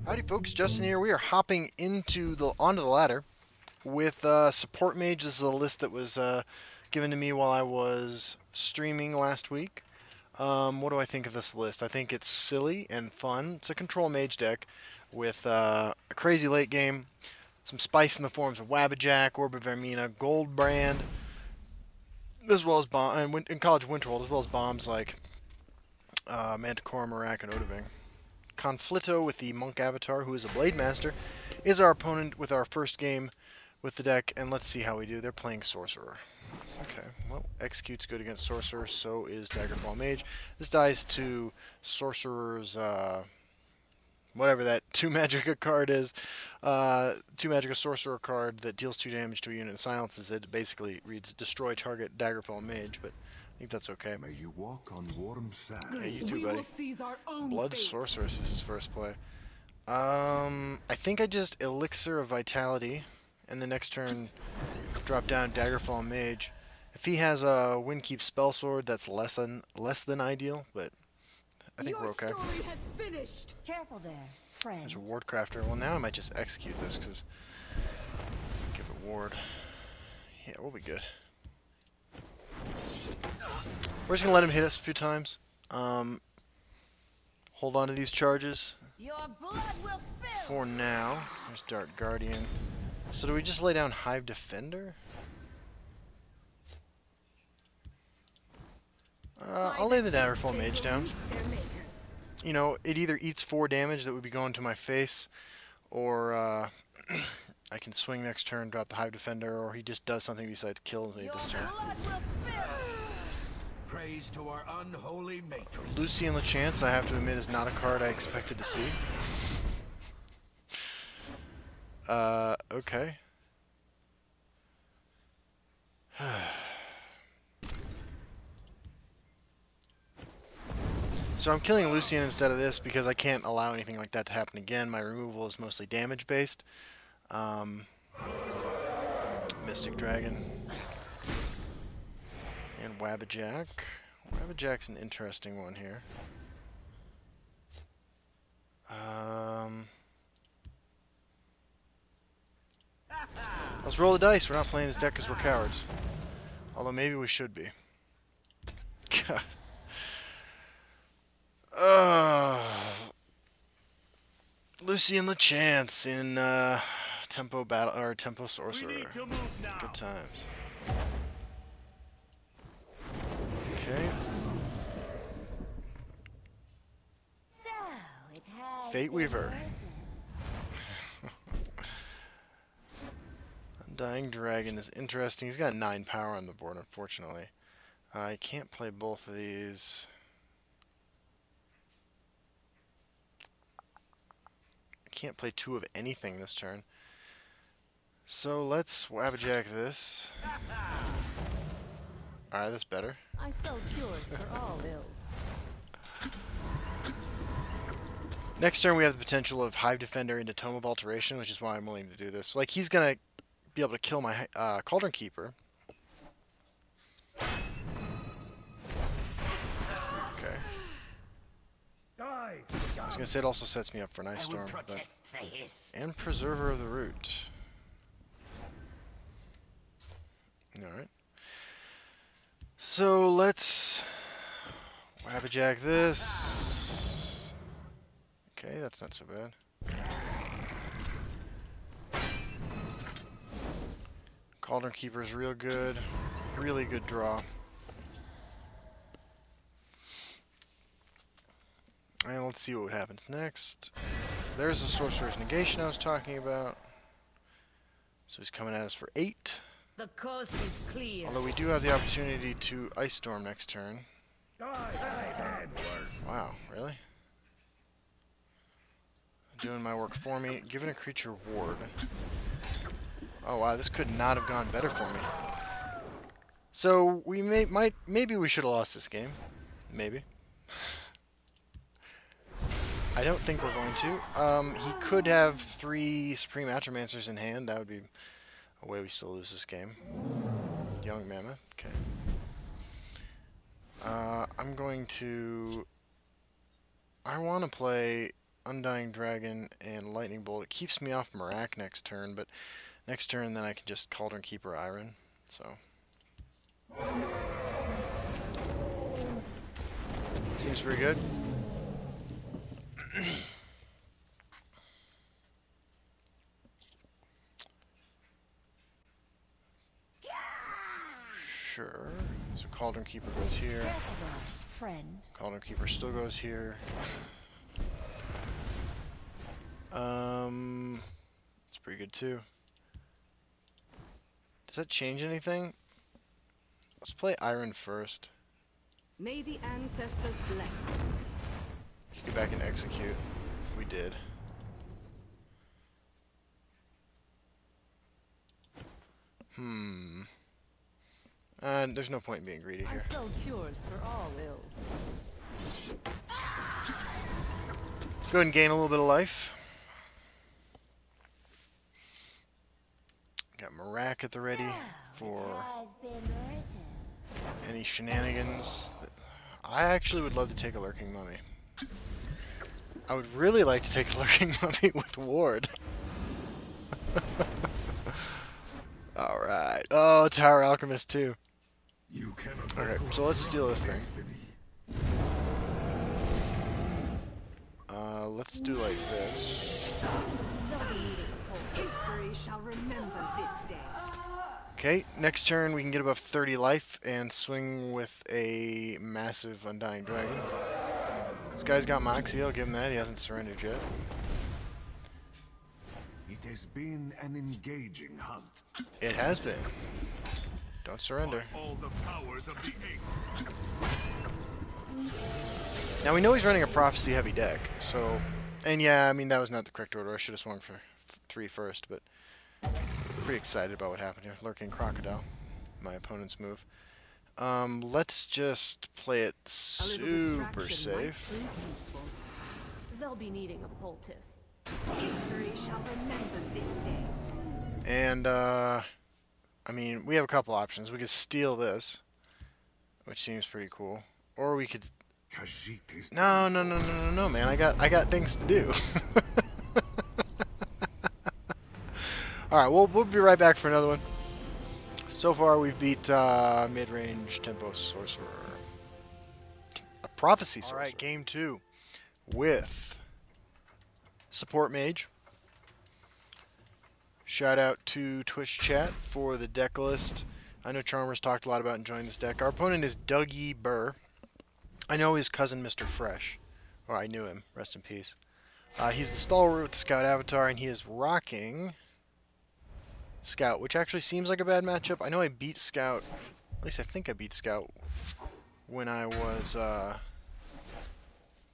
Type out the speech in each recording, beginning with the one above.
Howdy folks, Justin here. We are hopping onto the ladder with Support Mage. This is a list that was given to me while I was streaming last week. What do I think of this list? I think it's silly and fun. It's a control mage deck with a crazy late game, some spice in the forms of Wabbajack, Orb of Vermina, Goldbrand, as well as in College Winterhold, as well as bombs like Manticore, Marak, and Odahviing. Conflitto with the Monk Avatar, who is a Blade Master, is our opponent with our first game with the deck, and let's see how we do. They're playing Sorcerer. Okay, well, Execute's good against Sorcerer, so is Daggerfall Mage. This dies to Sorcerer's, whatever that 2 Magicka card is. 2 Magicka Sorcerer card that deals 2 damage to a unit and silences it. It basically reads Destroy Target Daggerfall Mage, but I think that's okay. May you walk on warm sand. Hey, you too, buddy. Blood Sorceress is his first play. I think I just Elixir of Vitality, and the next turn drop down Daggerfall Mage. If he has a Windkeep Spellsword, that's less than ideal, but I think we're okay. Careful there, friend. There's a Ward Crafter. Well, now I might just execute this because give it Ward. Yeah, we'll be good. We're just gonna let him hit us a few times. Hold on to these charges Your blood will spill. for now. There's Dark Guardian. So do we just lay down Hive Defender? I'll lay the Daggerfall Mage down. You know, it either eats 4 damage that would be going to my face, or I can swing next turn, drop the Hive Defender, or he just does something besides kill me this turn. Praise to our unholy matron. Lucian LeChance, I have to admit, is not a card I expected to see. Okay. So I'm killing Lucian instead of this because I can't allow anything like that to happen again. My removal is mostly damage based. Mystic Dragon. And Wabbajack. Wabbajack's an interesting one here. Let's roll the dice. We're not playing this deck because we're cowards. Although maybe we should be. God. Lucian LeChance in Tempo Battle or Tempo Sorcerer. Good times. Okay. So it has Fate Weaver. Undying Dragon is interesting. He's got 9 power on the board, unfortunately. I can't play both of these. I can't play 2 of anything this turn. So let's Wabbajack this. Alright, that's better. I sold cures for all ills. Next turn we have the potential of Hive Defender into Tome of Alteration, which is why I'm willing to do this. Like, he's gonna be able to kill my Cauldron Keeper. Okay. I was gonna say it also sets me up for an Ice Storm, but... and Preserver of the Root. Alright. So let's Wabbajack this. Okay, that's not so bad. Cauldron Keeper is real good. Really good draw. And let's see what happens next. There's the Sorcerer's Negation I was talking about. So he's coming at us for 8. The coast is clear. Although we do have the opportunity to Ice Storm next turn. Wow, really? Doing my work for me. Giving a creature ward. Oh wow, this could not have gone better for me. So we maybe we should have lost this game. Maybe. I don't think we're going to. He could have 3 Supreme Atromancers in hand. That would be a way we still lose this game. Young Mammoth, okay. I'm going to... I want to play Undying Dragon and Lightning Bolt. It keeps me off Marak next turn, but next turn then I can just Cauldron Keeper Iron. So... seems pretty good. Sure. So Cauldron Keeper goes here. Friend. Cauldron Keeper still goes here. It's pretty good too. Does that change anything? Let's play Iron first. May the ancestors bless us. Get back and execute. We did. There's no point in being greedy I here. sell cures for all ills. Go ahead and gain a little bit of life. Got Marak at the ready for any shenanigans. I actually would love to take a Lurking Mummy. I would really like to take a Lurking Mummy with Ward. Alright. Oh, Tower Alchemist too. You cannot Okay, so let's steal this thing. Let's do like this. History shall remember this day. Okay, next turn we can get above 30 life and swing with a massive Undying Dragon. This guy's got Moxie, I'll give him that. He hasn't surrendered yet. It has been an engaging hunt. It has been. Don't surrender. All the powers of the eight. Now we know he's running a Prophecy heavy deck, so... And yeah, I mean, that was not the correct order. I should have swung for 3 first, but... I'm pretty excited about what happened here. Lurking Crocodile. My opponent's move. Let's just play it super safe. They'll be needing a poultice. History shall remember this day. And, I mean, we have a couple options. We could steal this, which seems pretty cool. Or we could... Khajiit is No, man. I got things to do. Alright, we'll be right back for another one. So far, we've beat mid-range tempo Sorcerer. A Prophecy Sorcerer. Alright, game 2 with Support Mage. Shout out to Twitch chat for the deck list. I know Charmers talked a lot about enjoying this deck. Our opponent is Dougie Burr. I know his cousin Mr. Fresh. Or I knew him. Rest in peace. He's the Stalwart with the Scout Avatar, and he is rocking Scout, which actually seems like a bad matchup. I know I beat Scout, at least I think I beat Scout, when I was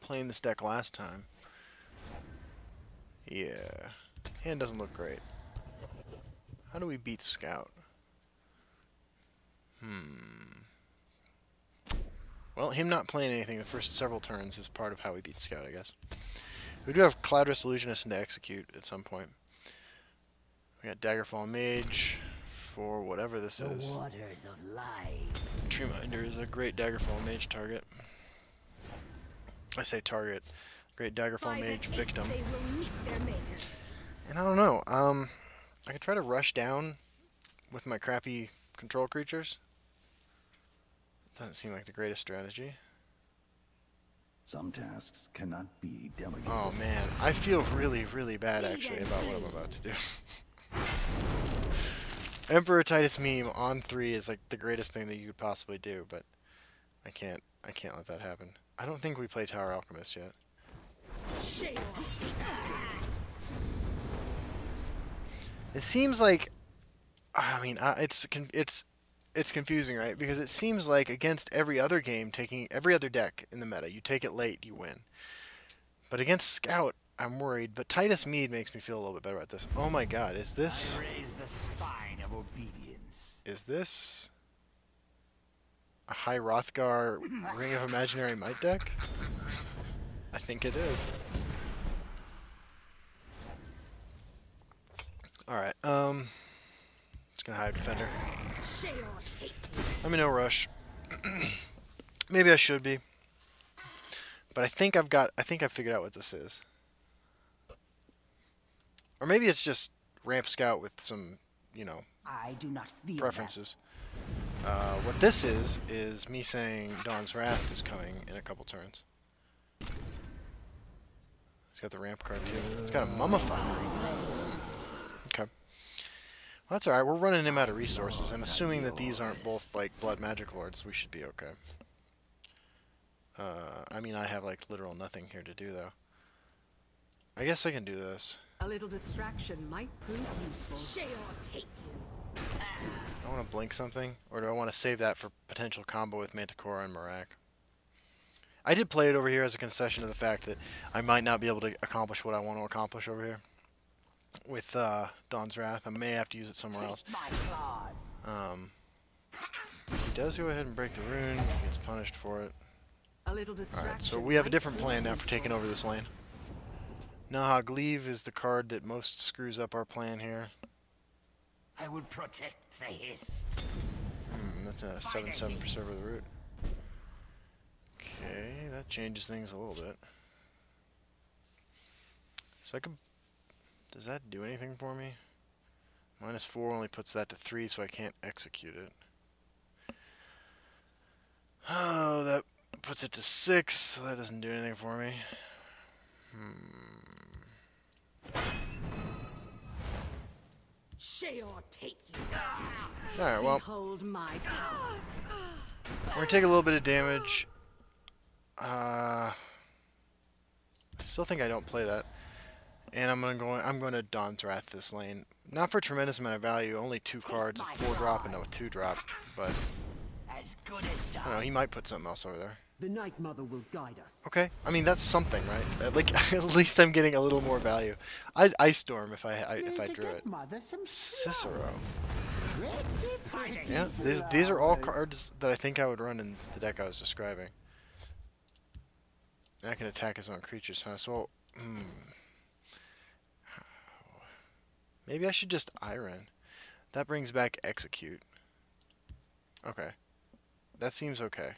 playing this deck last time. Yeah. Hand doesn't look great. How do we beat Scout? Well, him not playing anything the first several turns is part of how we beat Scout, I guess. We do have Cloudress Illusionist to execute at some point. We got Daggerfall Mage for whatever this is. Waters of life. Treeminder is a great Daggerfall Mage target. I say target. Great Daggerfall Mage victim. They will meet their makers. And I don't know. I could try to rush down with my crappy control creatures. Doesn't seem like the greatest strategy. Some tasks cannot be delegated. Oh man, I feel really, really bad actually about what I'm about to do. Emperor Titus meme on 3 is like the greatest thing that you could possibly do, but I can't let that happen. I don't think we play Tower Alchemist yet. It seems like, I mean, it's confusing, right? Because it seems like against every other game, taking every other deck in the meta, you take it late, you win. But against Scout, I'm worried. But Titus Mead makes me feel a little bit better about this. Oh my God, is this? Raise the spine of obedience. Is this a High Rothgar Ring of Imaginary Might deck? I think it is. All right. Just gonna hide Defender. I'm in no rush. Maybe I should be. But I think I've figured out what this is. Or maybe it's just Ramp Scout with some, you know, I do not feel preferences. What this is me saying Dawn's Wrath is coming in a couple turns. It's got the ramp card too. It's got a Mummify. Okay. Well, that's alright. We're running him out of resources. I'm assuming that these aren't both, like, Blood Magic Lords. We should be okay. I mean, I have, like, literal nothing here to do, though. I guess I can do this. A little distraction might prove useful. Sheol take you. I want to blink something, or do I want to save that for potential combo with Manticora and Marak? I did play it over here as a concession to the fact that I might not be able to accomplish what I want to accomplish over here with Dawn's Wrath. I may have to use it somewhere else. He does go ahead and break the rune. He gets punished for it. A little distraction. Alright, so we have a different plan now for taking over this lane. Nahagleave is the card that most screws up our plan here. I will protect the hist. That's a 7/7 Preserve of the Root. Okay, that changes things a little bit. So I could... Does that do anything for me? -4 only puts that to 3, so I can't execute it. Oh, that puts it to 6, so that doesn't do anything for me. Sheol take you. Alright, well, Behold my power. we're gonna take a little bit of damage. Still think I don't play that. And I'm going to Dawn's Wrath this lane. Not for a tremendous amount of value, only 2 cards, a 4-drop and a 2-drop, but As good as I don't know, he might put something else over there. The Night Mother will guide us. Okay, I mean that's something, right? Like at least I'm getting a little more value. I'd Ice Storm if I drew it. Cicero. Yeah, these are all cards that I think I would run in the deck I was describing. And I can attack his own creatures, huh? So, maybe I should just Iron. That brings back Execute. Okay, that seems okay.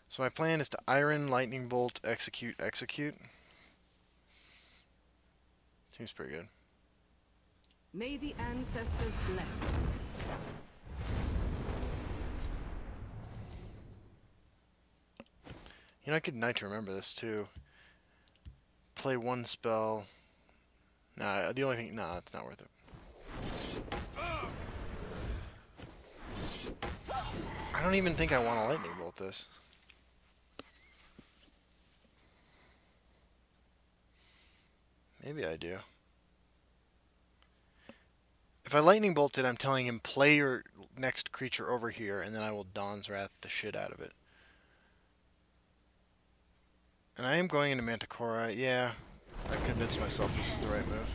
So my plan is to Iron, Lightning Bolt, Execute, Execute. Seems pretty good. May the ancestors bless us. You know, I could Night to Remember this too. Play 1 spell. Nah, the only thing... Nah, it's not worth it. I don't even think I want to Lightning Bolt this. Maybe I do. If I Lightning Bolt it, I'm telling him play your next creature over here, and then I will Dawn's Wrath the shit out of it. And I am going into Manticora. Yeah, I've convinced myself this is the right move.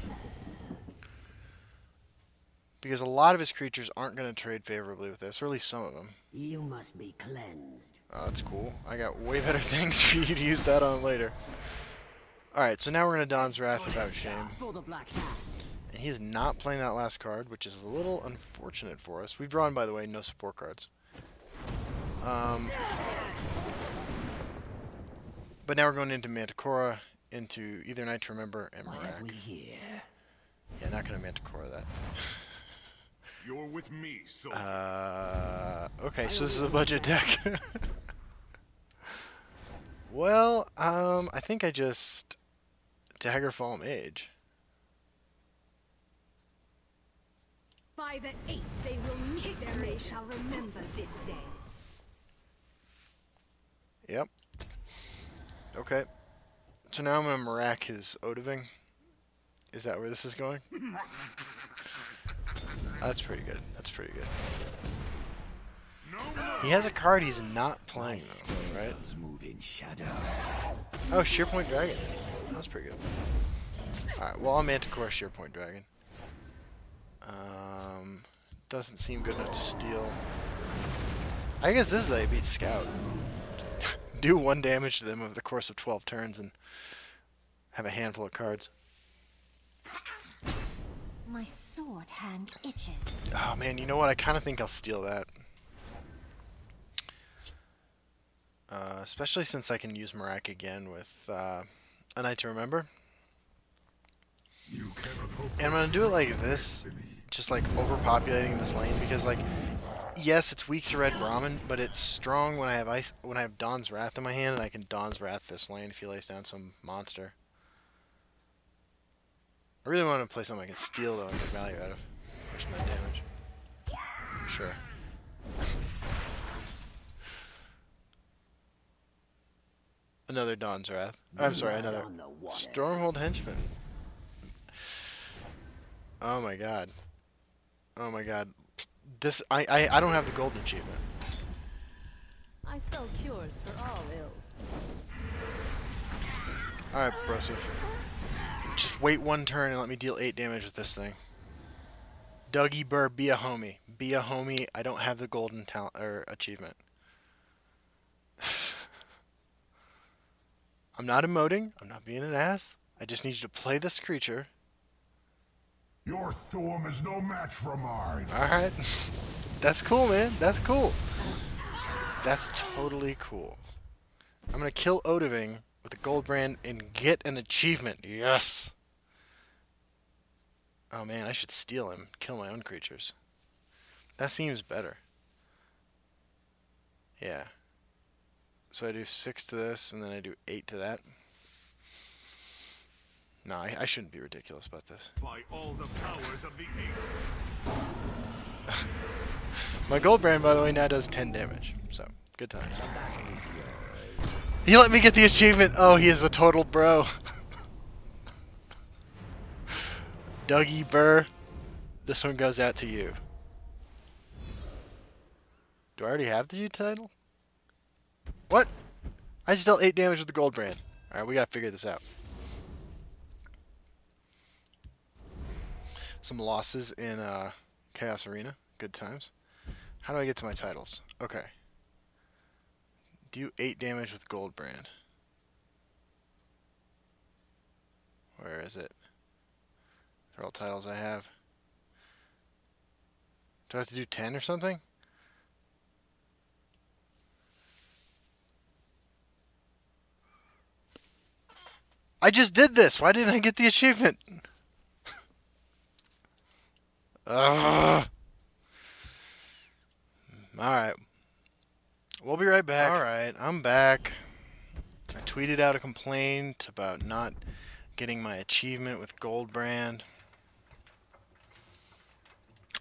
Because a lot of his creatures aren't going to trade favorably with this, or at least some of them. You must be cleansed. Oh, that's cool. I got way better things for you to use that on later. Alright, so now we're going to Dawn's Wrath without shame. For the Black Hand. And he's not playing that last card, which is a little unfortunate for us. We've drawn, by the way, no support cards. But now we're going into Manticora, into either Night to Remember and What have we Marak. here? Yeah, not going to Manticora that. You're with me, soldier. Okay, so this is a budget deck. Well, I think I just Daggerfall Mage. By the 8th they will meet. History shall remember this day. Yep. Okay. So now I'm going to Marak his Odahviing. Is that where this is going? That's pretty good. That's pretty good. He has a card he's not playing though, right? Move in shadow. Oh, Shearpoint Dragon. That's pretty good. Alright, well, I'll Manticora Shearpoint Dragon. Doesn't seem good enough to steal. I guess this is how you beat Scout. Do 1 damage to them over the course of 12 turns and have a handful of cards. My sword hand itches. Oh man, you know what? I kind of think I'll steal that. Especially since I can use Marak again with A Night to Remember. And I'm gonna do it like this, just like overpopulating this lane because like, yes, it's weak to Red Brahmin, but it's strong when I have Dawn's Wrath in my hand, and I can Dawn's Wrath this lane if he lays down some monster. I really want to play something I can steal though and get value out of. Push my damage. Sure. Another Dawn's Wrath. I'm sorry, another Stormhold Henchman. Oh my god. Oh my god. This I don't have the golden achievement. I sell cures for all ills. Alright, Broseph. Just wait one turn and let me deal 8 damage with this thing. Dougie Burr, be a homie. Be a homie. I don't have the golden talent or achievement. I'm not emoting. I'm not being an ass. I just need you to play this creature. Your storm is no match for mine. Alright. That's cool, man. That's cool. That's totally cool. I'm gonna kill Odahviing with a Goldbrand and get an achievement. Yes! Oh man, I should steal him. Kill my own creatures. That seems better. Yeah. So I do 6 to this, and then I do 8 to that. No, I shouldn't be ridiculous about this. By all the powers of the eight. My Goldbrand, by the way, now does 10 damage. So, good times. He let me get the achievement. Oh, he is a total bro. Dougie Burr, this one goes out to you. Do I already have the title? What? I just dealt 8 damage with the Goldbrand. Alright, we gotta figure this out. Some losses in Chaos Arena. Good times. How do I get to my titles? Okay. Do 8 damage with Goldbrand. Where is it? They're all titles I have. Do I have to do 10 or something? I just did this! Why didn't I get the achievement? Ugh. Alright. We'll be right back. Alright, I'm back. I tweeted out a complaint about not getting my achievement with Goldbrand.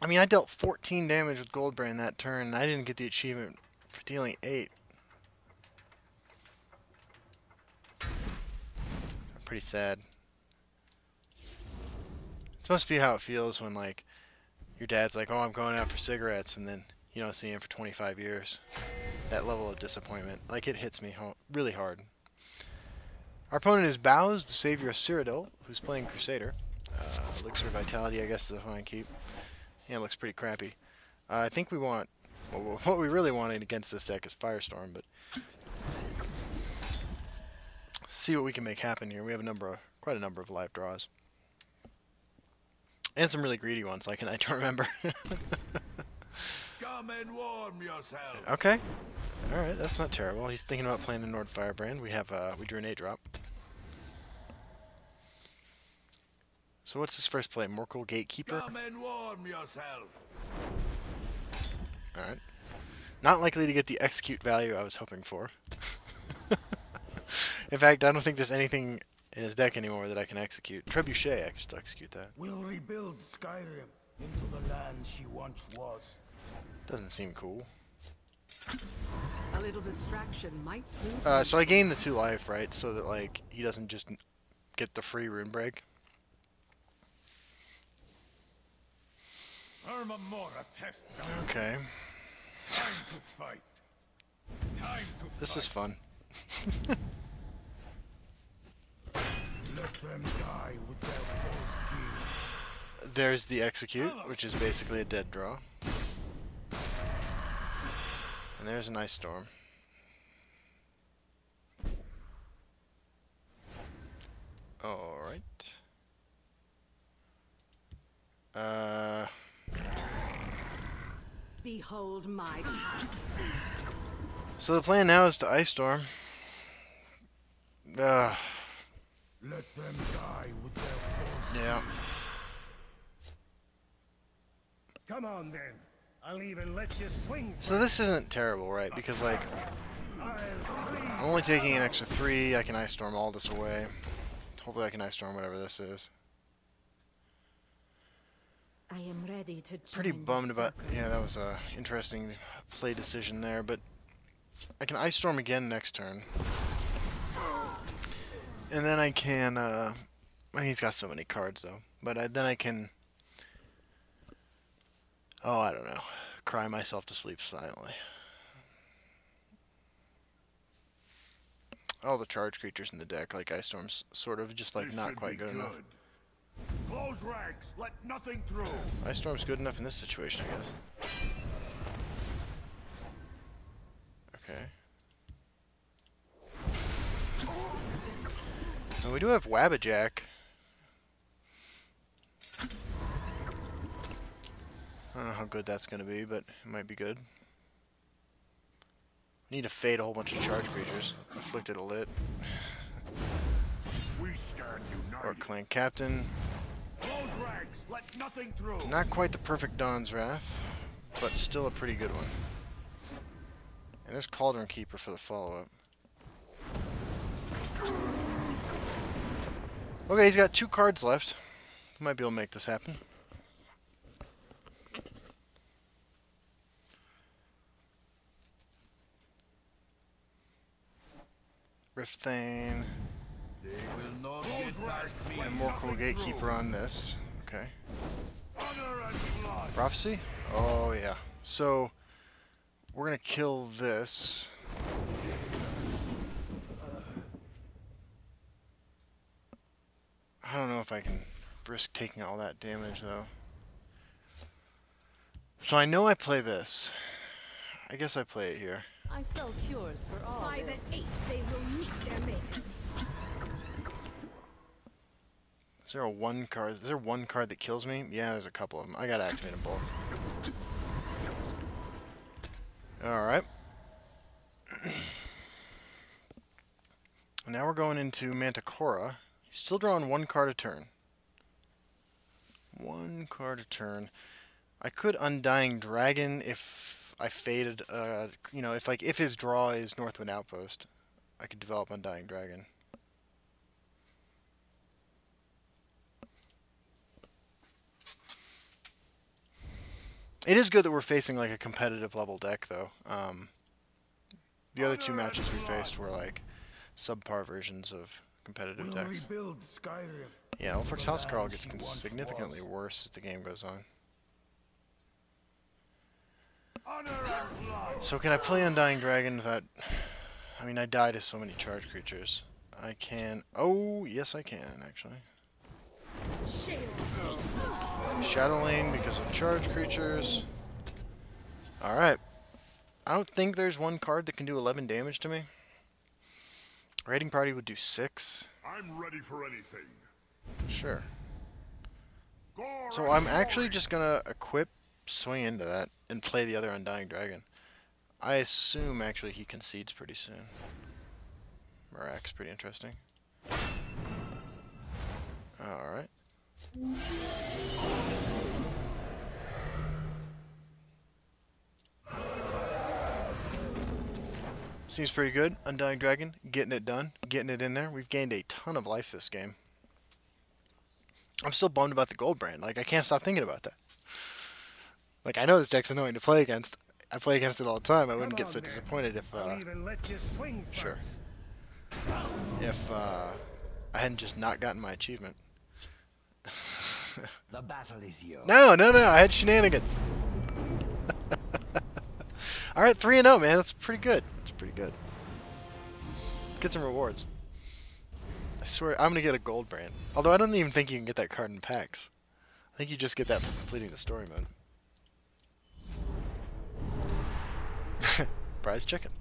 I mean, I dealt 14 damage with Goldbrand that turn, and I didn't get the achievement for dealing 8. I'm pretty sad. This must be how it feels when, like, your dad's like, oh, I'm going out for cigarettes, and then you don't see him for 25 years. That level of disappointment. Like, it hits me really hard. Our opponent is Bows, the savior of Cyrodiil, who's playing Crusader. Elixir Vitality, I guess, is a fine keep. Yeah, it looks pretty crappy. I think we want... Well, what we really wanted against this deck is Firestorm, but... Let's see what we can make happen here. We have quite a number of live draws. And some really greedy ones, like I don't remember. Come and warm yourself. Okay. Alright, that's not terrible. He's thinking about playing the Nord Firebrand. We drew an 8-drop. So what's his first play? Morkel Gatekeeper? Come and warm yourself. Alright. Not likely to get the execute value I was hoping for. In fact, I don't think there's anything in his deck anymore that I can execute. Trebuchet, I can still execute that. We'll rebuild Skyrim into the land she once was. Doesn't seem cool. A little distraction might prove. So I gained the 2 life, right? So that, like, he doesn't just get the free rune break. Armamora tests us. Okay. Time to fight. Time to This is fun. Let them die with their false king. There's the execute, which is basically a dead draw. And there's an Ice Storm. Alright. Behold my power. So the plan now is to Ice Storm. Let them die with their force. Yeah. Come on then. I'll even let you swing. So this isn't terrible, right? Because, like, I'm only taking an extra 3. I can Ice Storm all this away. Hopefully I can Ice Storm whatever this is. I am ready to Pretty join the bummed about... circle. Yeah, that was a interesting play decision there, but I can Ice Storm again next turn. And then I can... he's got so many cards, though. But then I can... Oh, I don't know. Cry myself to sleep silently. All the charge creatures in the deck, like Ice Storm's sort of just like This not should quite be good enough. Close ranks. Let nothing through. Ice Storm's good enough in this situation, I guess. Okay. Now we do have Wabbajack. I don't know how good that's going to be, but it might be good. Need to fade a whole bunch of charge creatures. Afflicted a lit. We stand united. Or Clan Captain. Close ranks. Let nothing through. Not quite the perfect Dawn's Wrath, but still a pretty good one. And there's Cauldron Keeper for the follow-up. Okay, he's got 2 cards left. Might be able to make this happen. Rift Thane. They will not get past me. And more cool Gatekeeper on this. Okay. Honor and blood. Prophecy? Oh, yeah. So, we're going to kill this. I don't know if I can risk taking all that damage, though. So I know I play this. I guess I play it here. I sell cures for all By ills. the 8th, they will meet their makers. Is there a 1 card? Is there 1 card that kills me? Yeah, there's a couple of them. I gotta activate them both. Alright. Now we're going into Manticora. He's still drawing 1 card a turn. 1 card a turn. I could Undying Dragon if I faded, you know, if his draw is Northwind Outpost, I could develop Undying Dragon. It is good that we're facing like a competitive level deck, though. The other 2 matches we faced were like subpar versions of competitive We'll decks. rebuild Skyrim. Yeah, Ulfric's The Housecarl land gets she once significantly was. worse as the game goes on. Honor and blood. So can I play Undying Dragon without... I mean, I die to so many charge creatures. I can... Oh, yes I can, actually. Shadow Lane because of charge creatures. Alright. I don't think there's 1 card that can do 11 damage to me. Raiding Party would do 6. I'm ready for anything. Sure. Gore So and I'm actually glory. just gonna equip, swing into that, and play the other Undying Dragon. I assume actually he concedes pretty soon. Marak's pretty interesting. Alright. Seems pretty good. Undying Dragon, getting it done, getting it in there. We've gained a ton of life this game. I'm still bummed about the Goldbrand. Like, I can't stop thinking about that. Like, I know this deck's annoying to play against. I play against it all the time. I wouldn't get so disappointed if, I'll even let you swing sure. first. If, I hadn't just not gotten my achievement. The battle is yours. No, I had shenanigans. Alright, 3-0, man. That's pretty good. That's pretty good. Let's get some rewards. I swear, I'm gonna get a Goldbrand. Although I don't even think you can get that card in packs. I think you just get that for completing the story mode. Prize chicken.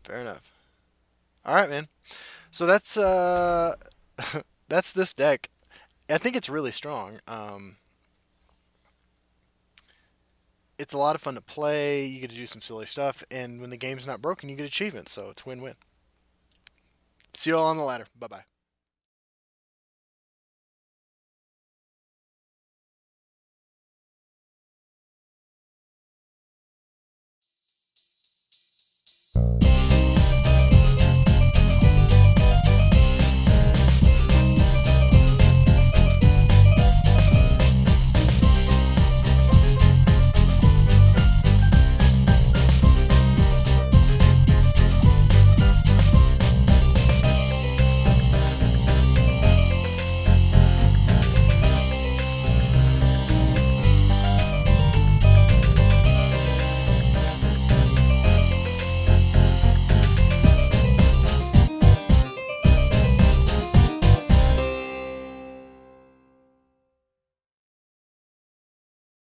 Fair enough. Alright, man. So that's that's this deck. I think it's really strong. it's a lot of fun to play. You get to do some silly stuff, and when the game's not broken, you get achievements, so it's win-win. See you all on the ladder. Bye-bye. You